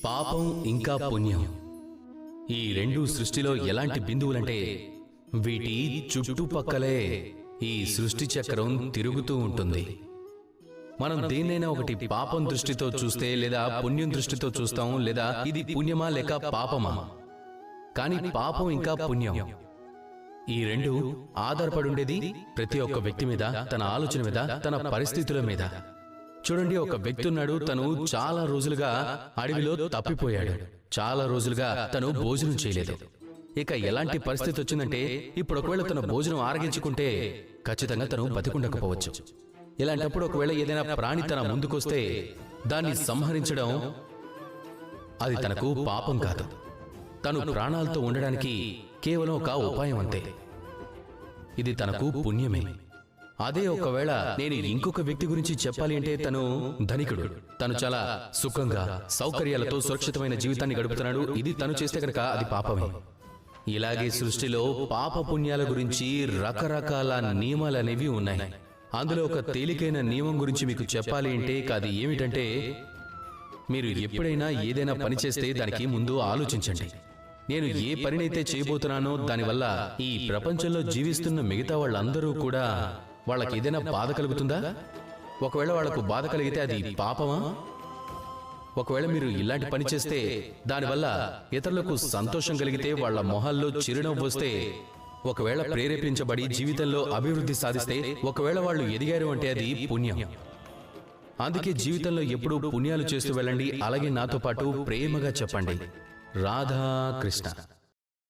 పాపం ఇంకా పుణ్యం ఈ రెండు సృష్టిలో ఎలాంటి బిందువులంటే వీటి చుట్టుపక్కలే ఈ సృష్టి చక్రం తిరుగుతూ ఉంటుంది. మనం దేన్నైనా ఒకటి పాపం దృష్టితో చూస్తే లేదా పుణ్యం దృష్టితో చూస్తాం, లేదా ఇది పుణ్యమా లేక పాపమా. కానీ పాపం ఇంకా పుణ్యం ఈ రెండు ఆధారపడి ఉండేది ప్రతి ఒక్క వ్యక్తి మీద, తన ఆలోచన మీద, తన పరిస్థితుల మీద. చూడండి, ఒక వ్యక్తి ఉన్నాడు, తను చాలా రోజులుగా అడవిలో తప్పిపోయాడు. చాలా రోజులుగా తను భోజనం చేయలేదు. ఇక ఎలాంటి పరిస్థితి వచ్చిందంటే ఇప్పుడు ఒకవేళ తన భోజనం ఆరగించుకుంటే ఖచ్చితంగా తను బతికుండకపోవచ్చు. ఇలాంటప్పుడు ఒకవేళ ఏదైనా ప్రాణి తన ముందుకొస్తే దాన్ని సంహరించడం అది తనకు పాపం కాదు, తను ప్రాణాలతో ఉండడానికి కేవలం ఒక ఉపాయం అంతే. ఇది తనకు పుణ్యమే. అదే ఒకవేళ నేను ఇంకొక వ్యక్తి గురించి చెప్పాలి అంటే తను ధనికుడు, తను చాలా సుఖంగా సౌకర్యాలతో సురక్షితమైన జీవితాన్ని గడుపుతున్నాడు. ఇది తను చేస్తే కనుక అది పాపమే. ఇలాగే సృష్టిలో పాప పుణ్యాల గురించి రకరకాల నియమాలనేవి ఉన్నాయి. అందులో ఒక తేలికైన నియమం గురించి మీకు చెప్పాలి అంటే అది ఏమిటంటే, మీరు ఎప్పుడైనా ఏదైనా పని చేస్తే దానికి ముందు ఆలోచించండి. నేను ఏ పనినైతే చేయబోతున్నానో దానివల్ల ఈ ప్రపంచంలో జీవిస్తున్న మిగతా వాళ్ళందరూ కూడా వాళ్ళకి ఏదైనా బాధ కలుగుతుందా? ఒకవేళ వాళ్లకు బాధ కలిగితే అది పాపమా? ఒకవేళ మీరు ఇలాంటి పని చేస్తే దానివల్ల ఇతరులకు సంతోషం కలిగితే, వాళ్ల మొహాల్లో చిరునవ్వు వస్తే, ఒకవేళ ప్రేరేపించబడి జీవితంలో అభివృద్ధి సాధిస్తే, ఒకవేళ వాళ్ళు ఎదిగారు అంటే అది పుణ్యం. అందుకే జీవితంలో ఎప్పుడూ పుణ్యాలు చేస్తూ వెళ్ళండి. అలాగే నాతో పాటు ప్రేమగా చెప్పండి, రాధా కృష్ణ.